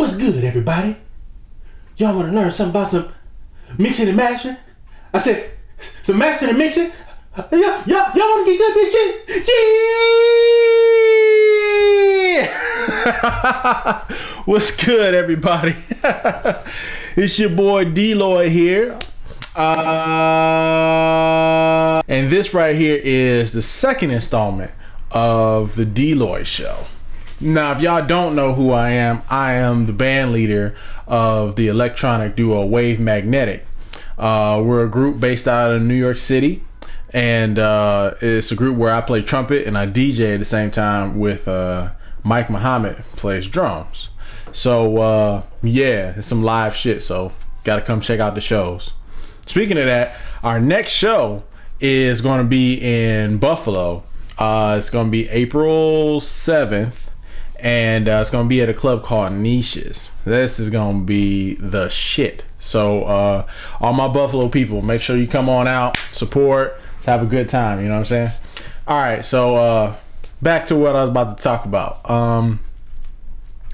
What's good, everybody? Y'all want to learn something about some mixing and mastering? I said, some mastering and mixing? Y'all want to get good at this shit? Yeah! What's good, everybody? It's your boy LOY here. And this right here is the second installment of the LOY show. Now, if y'all don't know who I am the band leader of the electronic duo Wave Magnetik. We're a group based out of New York City, and it's a group where I play trumpet and I DJ at the same time with Mike Mohamed plays drums. So yeah, it's some live shit, so gotta come check out the shows. Speaking of that, our next show is going to be in Buffalo. It's going to be April 7th. And it's going to be at a club called Niches. This is going to be the shit. So all my Buffalo people, make sure you come on out, support, let's have a good time. You know what I'm saying? All right, so back to what I was about to talk about.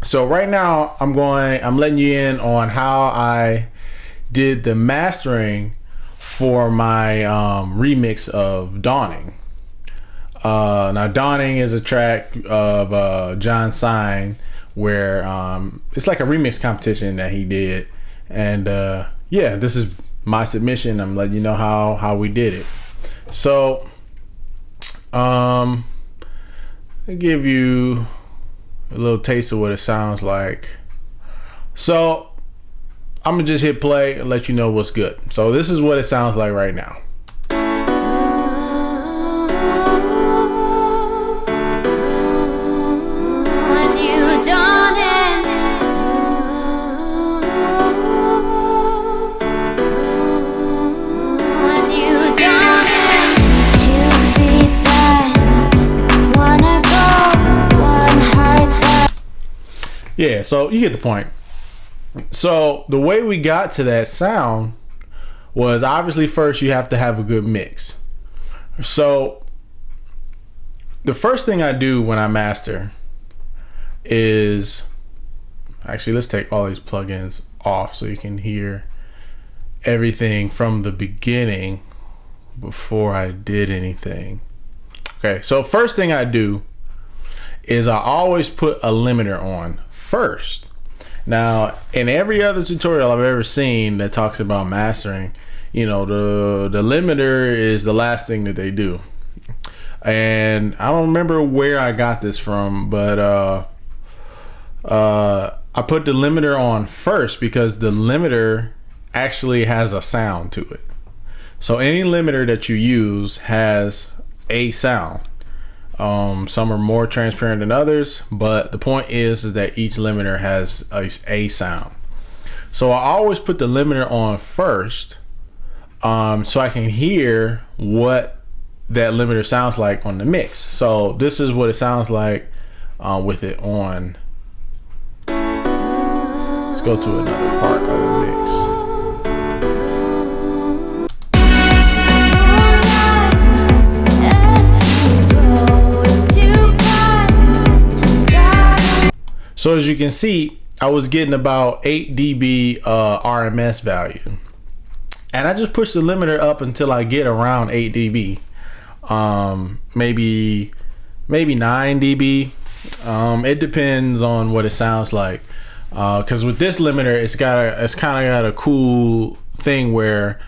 So right now I'm letting you in on how I did the mastering for my remix of Dawning. Now Dawning is a track of Jon Sine where it's like a remix competition that he did, and yeah, this is my submission. I'm letting you know how we did it. So I'll give you a little taste of what it sounds like. So I'm gonna just hit play and let you know what's good. So this is what it sounds like right now. Yeah, so you get the point. So the way we got to that sound was obviously first you have to have a good mix. So the first thing I do when I master is, actually let's take all these plugins off so you can hear everything from the beginning before I did anything. Okay, so first thing I do is I always put a limiter on first. Now, in every other tutorial I've ever seen that talks about mastering, you know, the limiter is the last thing that they do. And I don't remember where I got this from, but I put the limiter on first because the limiter actually has a sound to it. So any limiter that you use has a sound. Some are more transparent than others, but the point is that each limiter has a sound. So I always put the limiter on first, so I can hear what that limiter sounds like on the mix. So this is what it sounds like with it on. Let's go to another part of the mix. So as you can see, I was getting about 8 dB RMS value, and I just push the limiter up until I get around 8 dB, maybe 9 dB. It depends on what it sounds like, because with this limiter, it's kind of got a cool thing where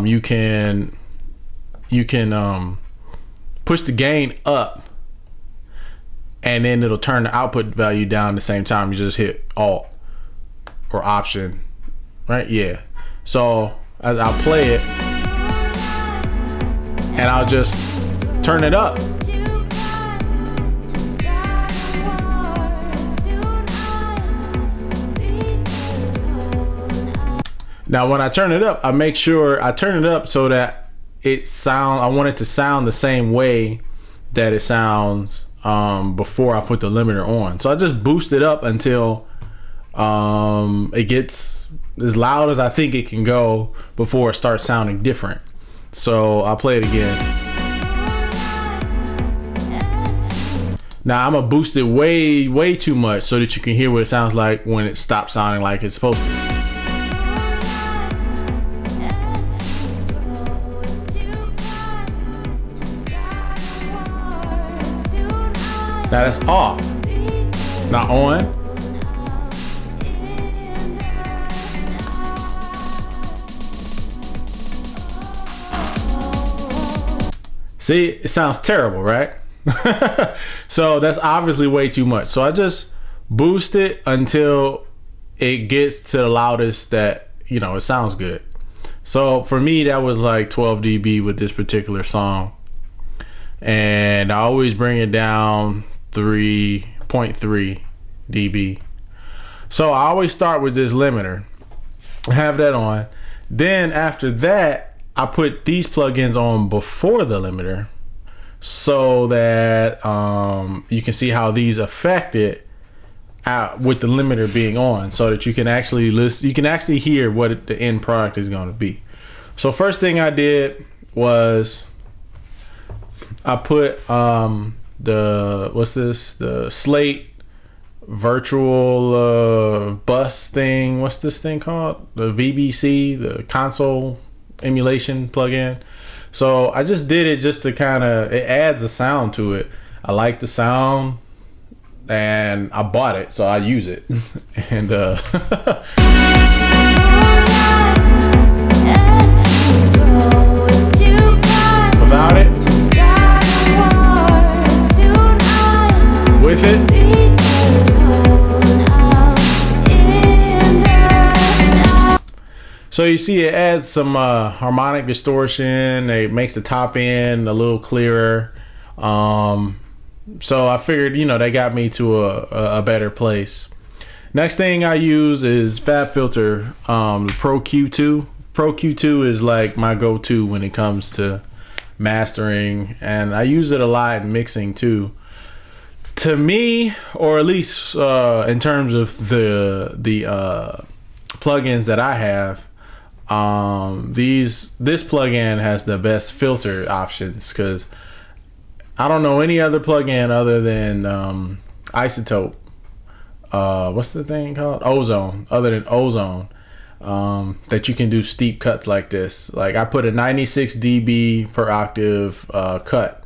you can push the gain up, and then it'll turn the output value down at the same time. You just hit Alt or Option, right? Yeah. So as I'll play it, and I'll just turn it up. Now when I turn it up, I make sure I turn it up so that I want it to sound the same way that it sounds before I put the limiter on. So I just boost it up until it gets as loud as I think it can go before it starts sounding different. So I'll play it again. Now I'm gonna boost it way too much so that you can hear what it sounds like when it stops sounding like it's supposed to. Now that's off, not on. See, it sounds terrible, right? So that's obviously way too much. So I just boost it until it gets to the loudest that, you know, it sounds good. So for me, that was like 12 dB with this particular song. And I always bring it down 3.3 dB. So I always start with this limiter. I have that on. Then after that, I put these plugins on before the limiter so that you can see how these affect it out with the limiter being on, so that you can actually listen, you can actually hear what the end product is going to be. So first thing I did was I put the Slate virtual bus thing. What's this thing called? The VBC, the console emulation plugin. So I just did it just to kind of, it adds a sound to it. I like the sound and I bought it, so I use it. And without it, with it, so you see it adds some harmonic distortion. It makes the top end a little clearer. So I figured, you know, they got me to a better place. Next thing I use is FabFilter, the Pro Q2. Pro Q2 is like my go-to when it comes to mastering, and I use it a lot in mixing too. To me, or at least in terms of the plugins that I have, this plugin has the best filter options, because I don't know any other plugin other than Isotope. What's the thing called? Ozone. Other than Ozone, that you can do steep cuts like this. Like I put a 96 dB per octave cut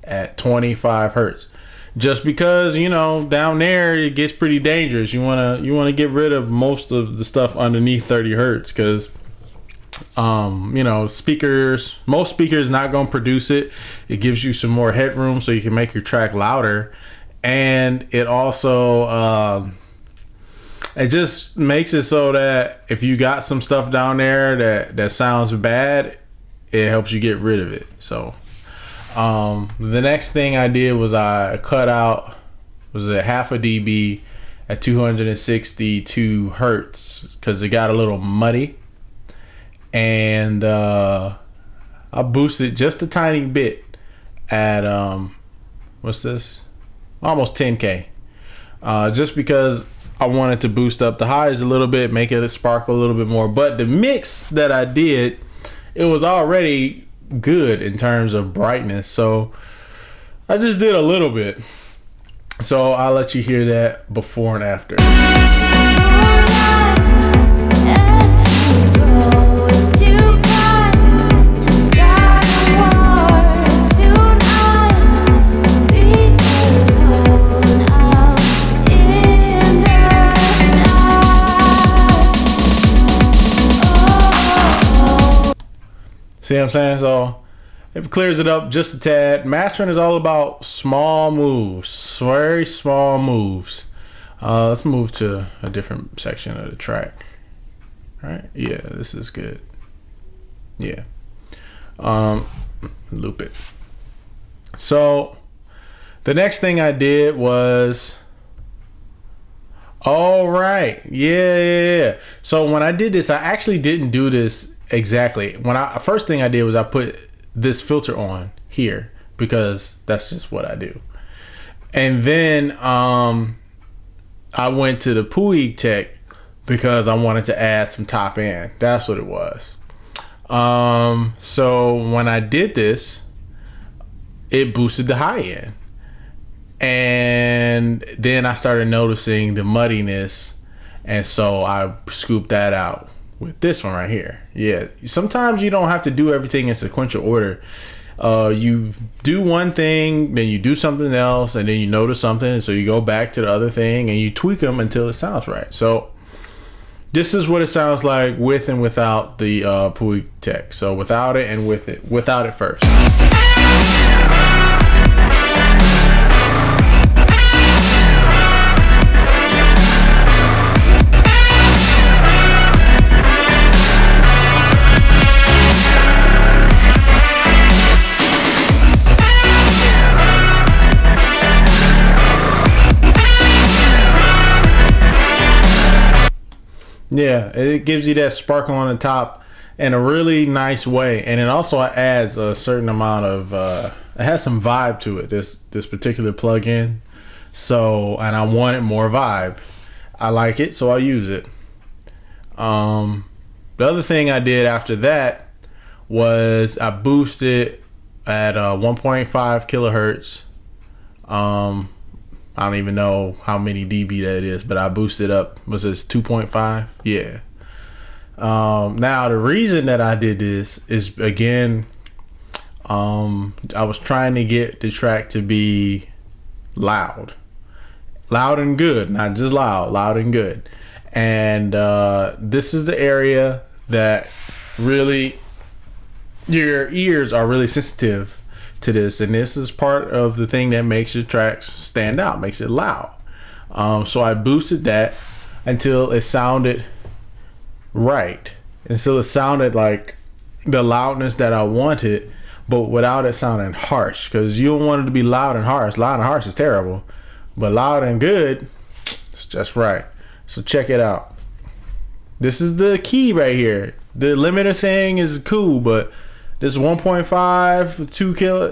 at 25 hertz. Just because, you know, down there it gets pretty dangerous. You wanna get rid of most of the stuff underneath 30 hertz, because you know, most speakers not gonna produce it. It gives you some more headroom so you can make your track louder, and it also it just makes it so that if you got some stuff down there that sounds bad, it helps you get rid of it. So the next thing I did was I cut out, was it half a dB at 262 hertz, because it got a little muddy, and I boosted just a tiny bit at what's this, almost 10K, just because I wanted to boost up the highs a little bit, make it sparkle a little bit more. But the mix that I did, it was already good in terms of brightness, so I just did a little bit. So I'll let you hear that before and after. See what I'm saying? So it clears it up just a tad. Mastering is all about small moves, very small moves. Let's move to a different section of the track. All right? Yeah, this is good. Yeah. Loop it. So the next thing I did was, all right, yeah. So when I did this, I actually didn't do this exactly. First thing I did was I put this filter on here, because that's just what I do. And then I went to the Puig Tech because I wanted to add some top end. That's what it was. So when I did this, it boosted the high end. And then I started noticing the muddiness, and so I scooped that out with this one right here. Yeah, sometimes you don't have to do everything in sequential order. You do one thing, then you do something else, and then you notice something, so you go back to the other thing and you tweak them until it sounds right. So this is what it sounds like with and without the Puig Tech. So without it and with it. Without it first. Yeah, it gives you that sparkle on the top in a really nice way, and it also adds a certain amount of it has some vibe to it, this particular plugin. So, and I wanted more vibe. I like it, so I use it. The other thing I did after that was I boosted at 1.5 kilohertz. I don't even know how many dB that is, but I boosted up. Was this 2.5? Yeah. Now the reason that I did this is, again, I was trying to get the track to be loud and good, not just loud and good. And this is the area that really your ears are really sensitive to this, and this is part of the thing that makes your tracks stand out, makes it loud. So I boosted that until it sounded right, until it sounded like the loudness that I wanted, but without it sounding harsh, because you don't want it to be loud and harsh. Loud and harsh is terrible, but loud and good, it's just right. So check it out. This is the key right here. The limiter thing is cool, but this 1.5,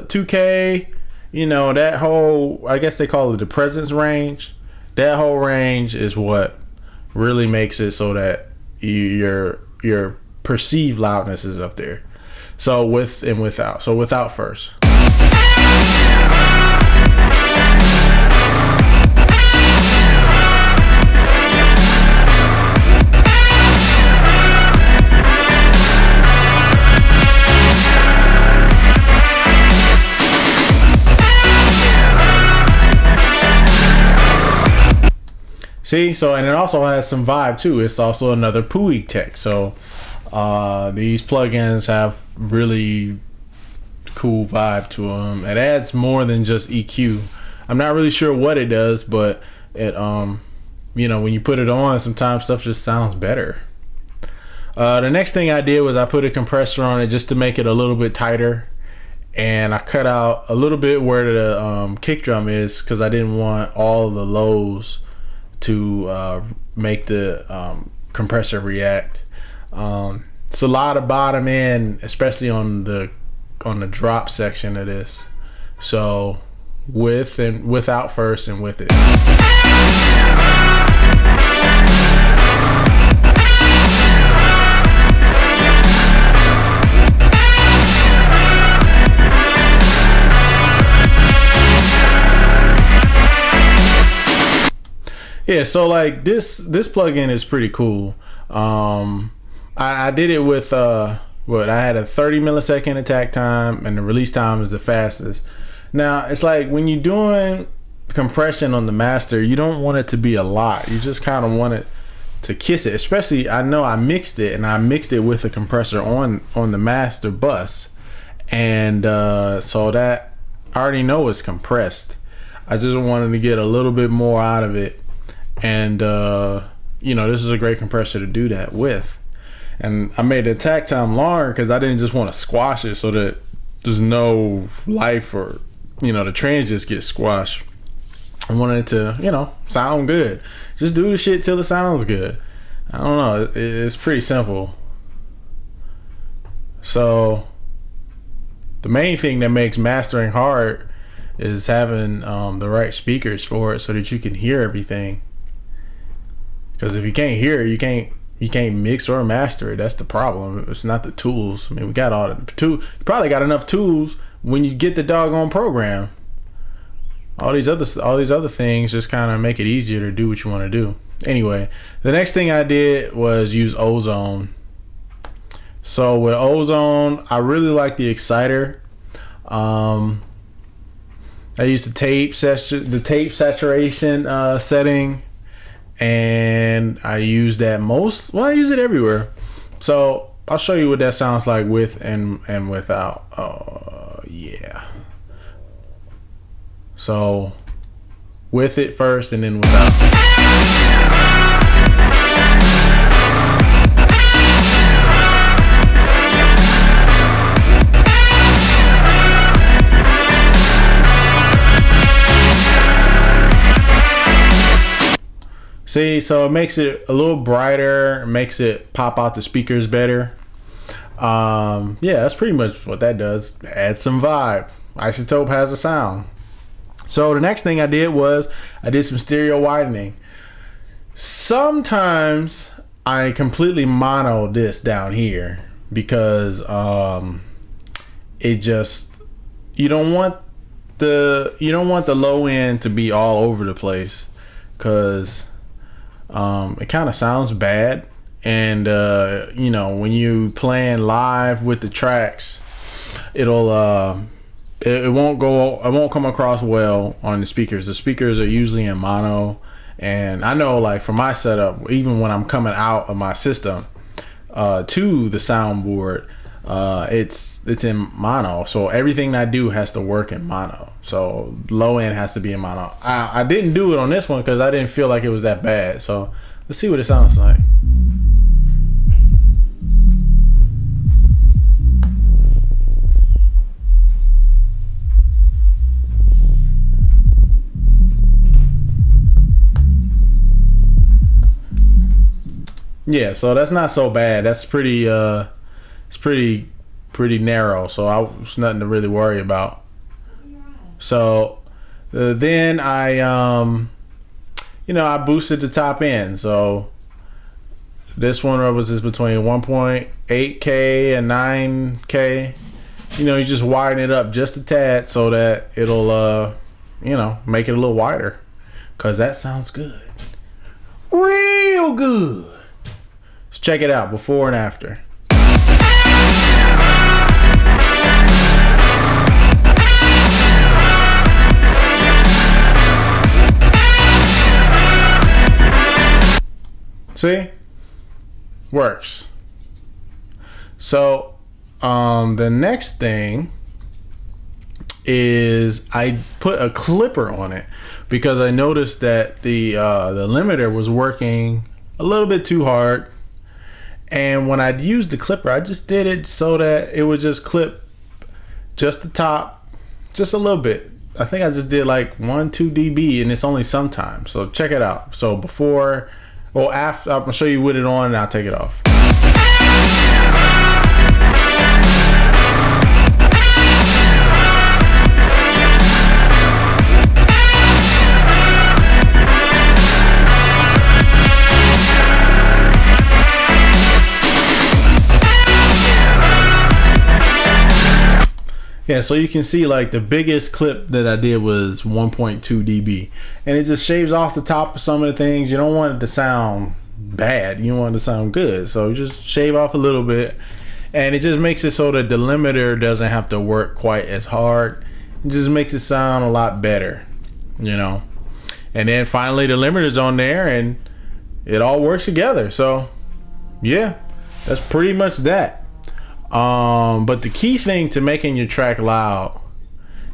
2K, you know, that whole, I guess they call it the presence range. That whole range is what really makes it so that your perceived loudness is up there. So with and without. So without first. See, so, and it also has some vibe too. It's also another Puig Tech. So these plugins have really cool vibe to them. It adds more than just EQ. I'm not really sure what it does, but it you know, when you put it on, sometimes stuff just sounds better. The next thing I did was I put a compressor on it just to make it a little bit tighter, and I cut out a little bit where the kick drum is, because I didn't want all the lows to make the compressor react. It's a lot of bottom end, especially on the drop section of this. So with and without first and with it. Yeah, so like this plugin is pretty cool. I did it with I had a 30 millisecond attack time, and the release time is the fastest. Now it's like when you're doing compression on the master, you don't want it to be a lot. You just kind of want it to kiss it. Especially, I know I mixed it with a compressor on the master bus, and so that I already know it's compressed. I just wanted to get a little bit more out of it. And you know, this is a great compressor to do that with. And I made the attack time longer because I didn't just want to squash it so that there's no life, or, you know, the transients get squashed. I wanted it to, you know, sound good. Just do the shit till it sounds good. I don't know, it's pretty simple. So the main thing that makes mastering hard is having the right speakers for it so that you can hear everything. Because if you can't hear it, you can't mix or master it. That's the problem. It's not the tools. I mean, we got all the tools. You probably got enough tools when you get the doggone program. all these other things just kind of make it easier to do what you want to do. Anyway, the next thing I did was use Ozone. So with Ozone, I really like the exciter. I use the tape saturation setting, and I use that I use it everywhere. So I'll show you what that sounds like with and without. Yeah. So with it first and then without. See, so it makes it a little brighter, makes it pop out the speakers better. Yeah, that's pretty much what that does. Add some vibe. Isotope has a sound. So the next thing I did was I did some stereo widening. Sometimes I completely mono this down here because it just, you don't want the low end to be all over the place, because it kind of sounds bad, and you know, when you playing live with the tracks, it won't come across well on the speakers. The speakers are usually in mono, and I know, like, for my setup, even when I'm coming out of my system to the soundboard, it's in mono, so everything I do has to work in mono. So low end has to be in mono. I didn't do it on this one because I didn't feel like it was that bad. So let's see what it sounds like. Yeah, so that's not so bad. That's pretty it's pretty narrow, so it's nothing to really worry about. So then I I boosted the top end. So this one was just between 1.8K and 9K. You just widen it up just a tad so that it'll make it a little wider, because that sounds good, real good. Let's check it out before and after. See? Works. So the next thing is I put a clipper on it because I noticed that the limiter was working a little bit too hard. And when I used the clipper, I just did it so that it would just clip just the top, just a little bit. I think I just did like 1-2 dB, and it's only sometimes. So check it out. So before, well, after, I'm gonna show you with it on, and I'll take it off. Yeah, so you can see, like, the biggest clip that I did was 1.2 dB, and it just shaves off the top of some of the things. You don't want it to sound bad, you want it to sound good, so you just shave off a little bit, and it just makes it so that the limiter doesn't have to work quite as hard. It just makes it sound a lot better, and then finally the limiter's on there and it all works together. So yeah, that's pretty much that. But the key thing to making your track loud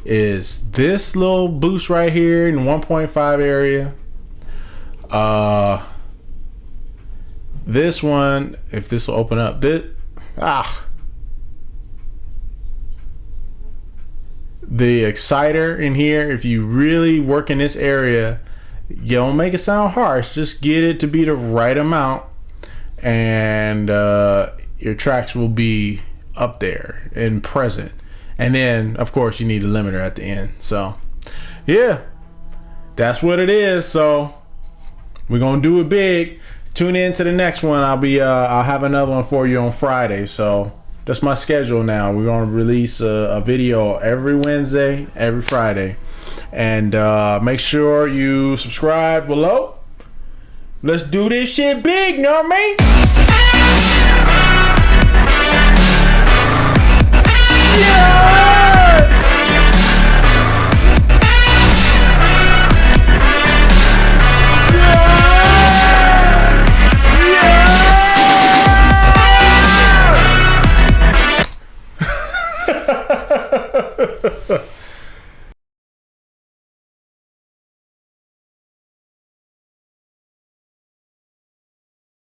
is this little boost right here in 1.5 area. This one, if this will open up, the exciter in here, if you really work in this area, you don't make it sound harsh, just get it to be the right amount, and your tracks will be up there and present. And then of course you need a limiter at the end. So yeah, that's what it is. So we're gonna do it big. Tune in to the next one. I'll have another one for you on Friday. So That's my schedule now. We're gonna release a video every Wednesday, every Friday, and make sure you subscribe below. Let's do this shit big, you know what I mean? Yeah!